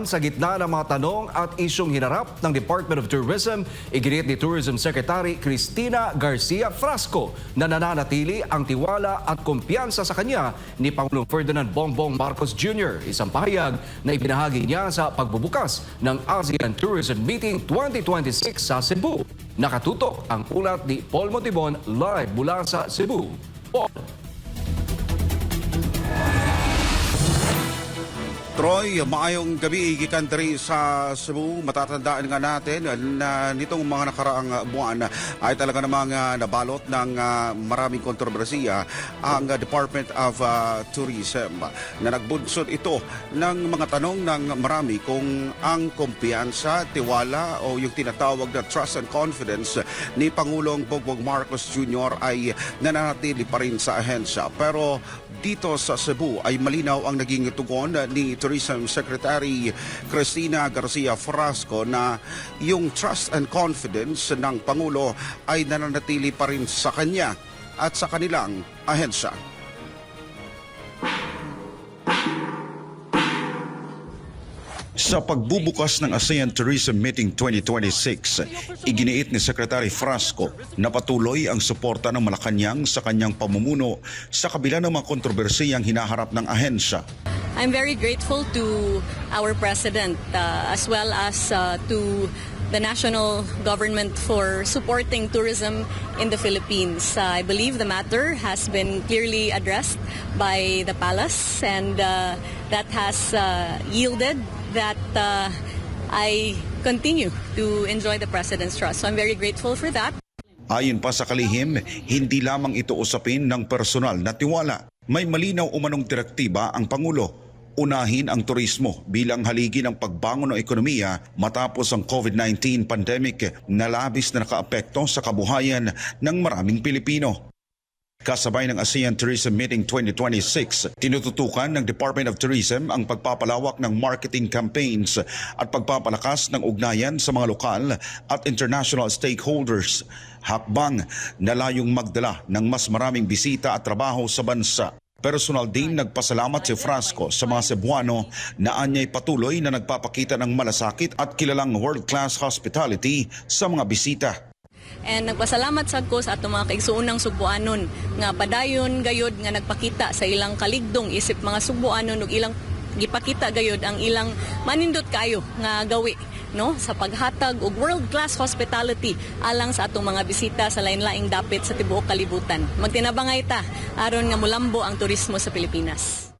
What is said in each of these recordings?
Sa gitna ng mga tanong at isyong hinarap ng Department of Tourism, iginit ni Tourism Secretary Cristina Garcia Frasco na nananatili ang tiwala at kumpiyansa sa kanya ni Pangulong Ferdinand Bongbong Marcos Jr. Isang pahayag na ibinahagi niya sa pagbubukas ng ASEAN Tourism Meeting 2026 sa Cebu. Nakatutok ang ulat ni Paul Montibon live mula sa Cebu. Paul. Troy, maayong gabi gikan diri sa Cebu. Matatandaan nga natin na nitong mga nakaraang buwan ay talaga namang nabalot ng maraming kontrobersiya ang Department of Tourism na nagbunsod ito ng mga tanong ng marami kung ang kumpiyansa, tiwala o yung tinatawag na trust and confidence ni Pangulong Bongbong Marcos Jr. ay nananatili pa rin sa ahensya. Pero dito sa Cebu ay malinaw ang naging tugon ni Tourism Secretary Cristina Garcia Frasco na yung trust and confidence ng Pangulo ay nananatili pa rin sa kanya at sa kanilang ahensya. Sa pagbubukas ng ASEAN Tourism Meeting 2026, iginiit ni Secretary Frasco na patuloy ang suporta ng Malacanang sa kanyang pamumuno sa kabila ng mga kontrobersiyang hinaharap ng ahensya. I'm very grateful to our President as well as to the national government for supporting tourism in the Philippines. I believe the matter has been clearly addressed by the palace and that has yielded that I continue to enjoy the President's trust. So I'm very grateful for that. Ayon pa sa kalihim, hindi lamang ito usapin ng personal na tiwala. May malinaw umanong direktiba ang Pangulo. Unahin ang turismo bilang haligi ng pagbangon ng ekonomiya matapos ang COVID-19 pandemic na labis na nakaapekto sa kabuhayan ng maraming Pilipino. Kasabay ng ASEAN Tourism Meeting 2026, tinututukan ng Department of Tourism ang pagpapalawak ng marketing campaigns at pagpapalakas ng ugnayan sa mga lokal at international stakeholders. Hakbang na layong magdala ng mas maraming bisita at trabaho sa bansa. Personal din nagpasalamat si Frasco sa mga Cebuano na anyay patuloy na nagpapakita ng malasakit at kilalang world-class hospitality sa mga bisita. And nagpasalamat sad ko sa atong mga kaigsuunang Subuanon nga padayon gayod nga nagpakita sa ilang kaligdong isip mga Subuanon ug ilang gipakita gayod ang ilang manindot kayo nga gawi no sa paghatag og world-class hospitality alang sa atong mga bisita sa lain-laing dapit sa tibuok kalibutan. Magtinabangay ta aron nga mulambo ang turismo sa Pilipinas.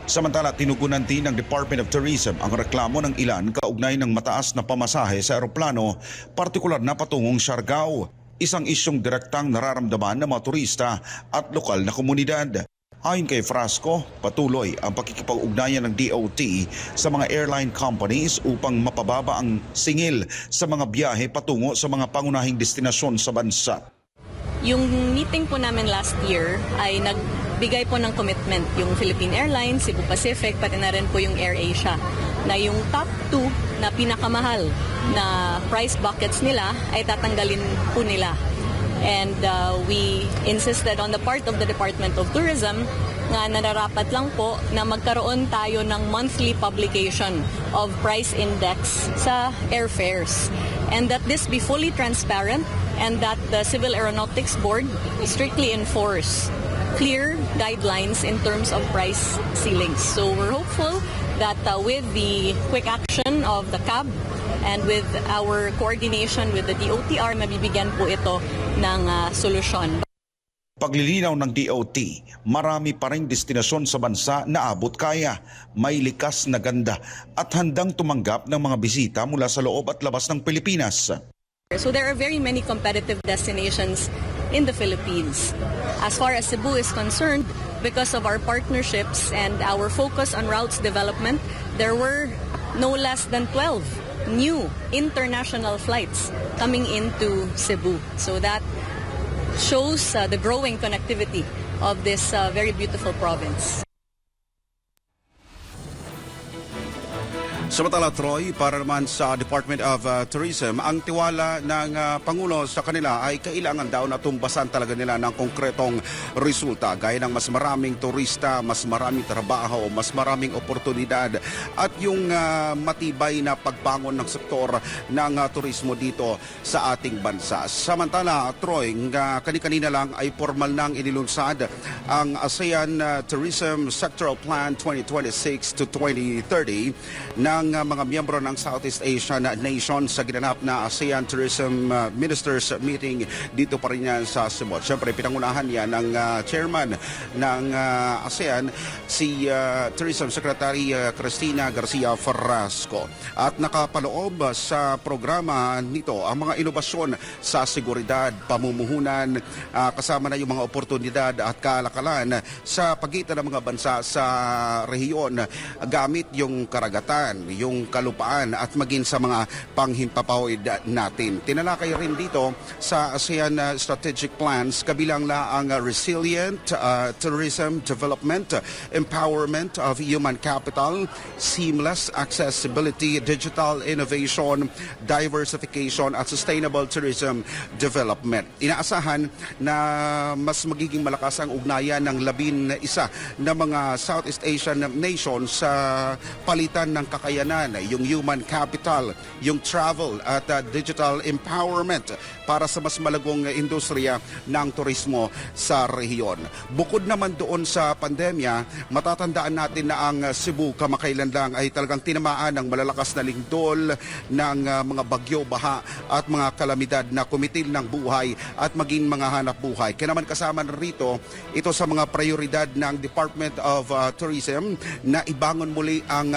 Samantala, tinugunan din ng Department of Tourism ang reklamo ng ilan kaugnay ng mataas na pamasahe sa eroplano, partikular na patungong Siargao, isang isyong direktang nararamdaman ng mga turista at lokal na komunidad. Ayon kay Frasco, patuloy ang pakikipag-ugnayan ng DOT sa mga airline companies upang mapababa ang singil sa mga biyahe patungo sa mga pangunahing destinasyon sa bansa. Yung meeting po namin last year ay nagbigay po ng commitment yung Philippine Airlines, Cebu Pacific, pati na rin po yung AirAsia na yung top 2 na pinakamahal na price buckets nila ay tatanggalin po nila. And we insisted on the part of the Department of Tourism nga nararapat lang po na magkaroon tayo ng monthly publication of price index sa airfares and that this be fully transparent and that the Civil Aeronautics Board strictly enforce clear guidelines in terms of price ceilings. So we're hopeful that with the quick action of the CAB and with our coordination with the DOTR, mabibigyan po ito ng solusyon. Paglilinaw ng DOT, marami pa ring destinasyon sa bansa na abot kaya, may likas na ganda at handang tumanggap ng mga bisita mula sa loob at labas ng Pilipinas. So there are very many competitive destinations in the Philippines. As far as Cebu is concerned, because of our partnerships and our focus on routes development, there were no less than 12 new international flights coming into Cebu. So that shows the growing connectivity of this very beautiful province. Samantala, Troy, para naman sa Department of Tourism, ang tiwala ng Pangulo sa kanila ay kailangan daw na tumbasan talaga nila ng konkretong resulta gaya ng mas maraming turista, mas maraming trabaho, mas maraming oportunidad at yung matibay na pagbangon ng sektor ng turismo dito sa ating bansa. Samantala, Troy, kani-kanina lang ay formal nang inilunsad ang ASEAN Tourism Sectoral Plan 2026 to 2030 ng mga miyembro ng Southeast Asian nation sa ginanap na ASEAN Tourism Ministers Meeting dito pa rin yan sa Cebu. Siyempre, pinangunahan yan ng chairman ng ASEAN, si Tourism Secretary Cristina Garcia Frasco. At nakapaloob sa programa nito ang mga inobasyon sa seguridad, pamumuhunan, kasama na yung mga oportunidad at kalakalan sa pagitan ng mga bansa sa rehiyon gamit yung karagatan, yung kalupaan at maging sa mga panghimpapawid natin. Tinalakay rin dito sa ASEAN Strategic Plans kabilang la ang resilient tourism development, empowerment of human capital, seamless accessibility, digital innovation, diversification at sustainable tourism development. Inaasahan na mas magiging malakas ang ugnayan ng 11 na mga Southeast Asian nations sa palitan ng kakayanan, yung human capital, yung travel at digital empowerment para sa mas malagong industriya ng turismo sa rehiyon. Bukod naman doon sa pandemya, matatandaan natin na ang Cebu kamakailan lang ay talagang tinamaan ng malalakas na lindol ng mga bagyo, baha at mga kalamidad na kumitil ng buhay at maging mga hanap buhay. Kaya naman kasama na rito ito sa mga prioridad ng Department of Tourism na ibangon muli ang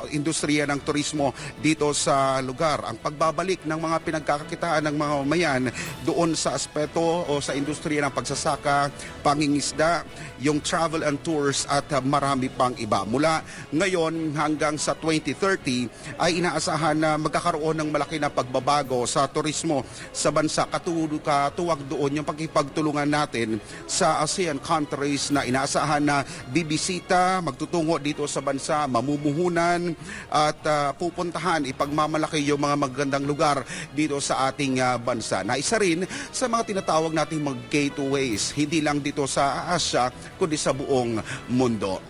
industriya ng turismo dito sa lugar. Ang pagbabalik ng mga pinagkakakitaan ng mga mamayan doon sa aspeto o sa industriya ng pagsasaka, pangingisda, yung travel and tours at marami pang iba. Mula ngayon hanggang sa 2030 ay inaasahan na magkakaroon ng malaki na pagbabago sa turismo sa bansa. Katuwag doon yung pagkipagtulungan natin sa ASEAN countries na inaasahan na bibisita, magtutungo dito sa bansa, mamumuhunan at pupuntahan, ipagmamalaki yung mga magandang lugar dito sa ating bansa. Na isa rin sa mga tinatawag nating mga gateways, hindi lang dito sa Asia, kundi sa buong mundo.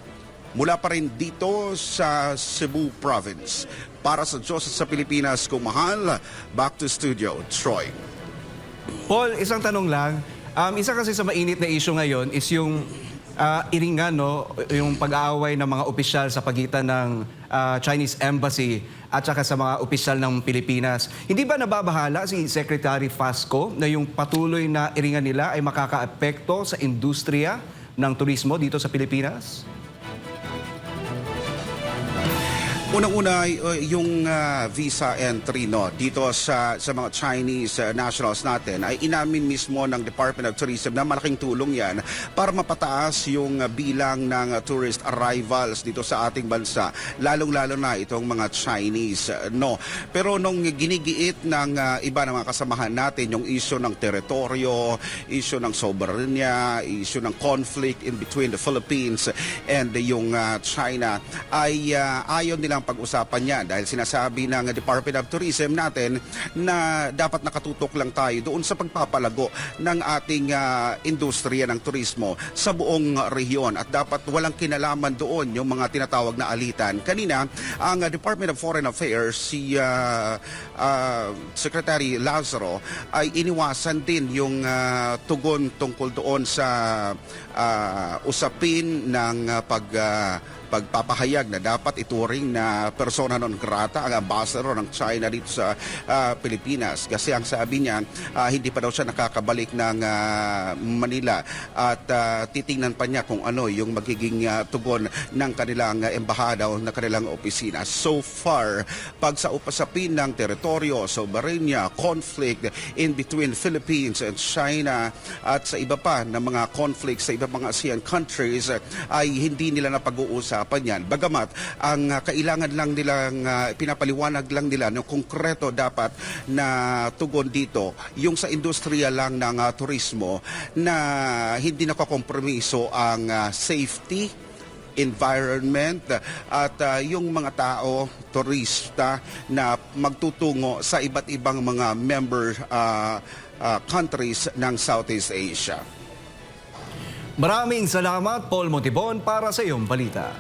Mula pa rin dito sa Cebu Province. Para sa Diyos at sa Pilipinas, kung mahal, back to studio, Troy. Paul, isang tanong lang. Isa kasi sa mainit na issue ngayon is yung iringan, no? Yung pag-aaway ng mga opisyal sa pagitan ng Chinese Embassy at saka sa mga opisyal ng Pilipinas. Hindi ba nababahala si Secretary Frasco na yung patuloy na iringan nila ay makakaapekto sa industriya ng turismo dito sa Pilipinas? Unang-una, yung visa entry dito sa mga Chinese nationals natin ay inamin mismo ng Department of Tourism na malaking tulong yan para mapataas yung bilang ng tourist arrivals dito sa ating bansa, lalong-lalo na itong mga Chinese. Pero nung ginigiit ng iba ng mga kasamahan natin yung issue ng teritoryo, issue ng soberanya, issue ng conflict in between the Philippines and yung China, ay ayaw nilang pag-usapan niya dahil sinasabi ng Department of Tourism natin na dapat nakatutok lang tayo doon sa pagpapalago ng ating industriya ng turismo sa buong rehiyon at dapat walang kinalaman doon yung mga tinatawag na alitan. Kanina, ang Department of Foreign Affairs, si Secretary Lazaro, ay iniwasan din yung tugon tungkol doon sa usapin ng pagpapahayag na dapat ituring na persona non grata ang ambassador ng China dito sa Pilipinas. Kasi ang sabi niya, hindi pa daw siya nakakabalik ng Manila at titingnan pa niya kung ano yung magiging tugon ng kanilang embahada o ng kanilang opisina. So far, pag sa upasapin ng teritoryo, soberanya, conflict in between Philippines and China at sa iba pa na mga conflicts sa iba mga ASEAN countries ay hindi nila napag-uusapan yan. Bagamat ang kailangan lang nilang pinapaliwanag lang nila ng konkreto dapat na tugon dito yung sa industriya lang ng turismo na hindi nakakompromiso ang safety, environment at yung mga tao, turista na magtutungo sa iba't ibang mga member countries ng Southeast Asia. Maraming salamat, Paul Montibon, para sa iyong balita.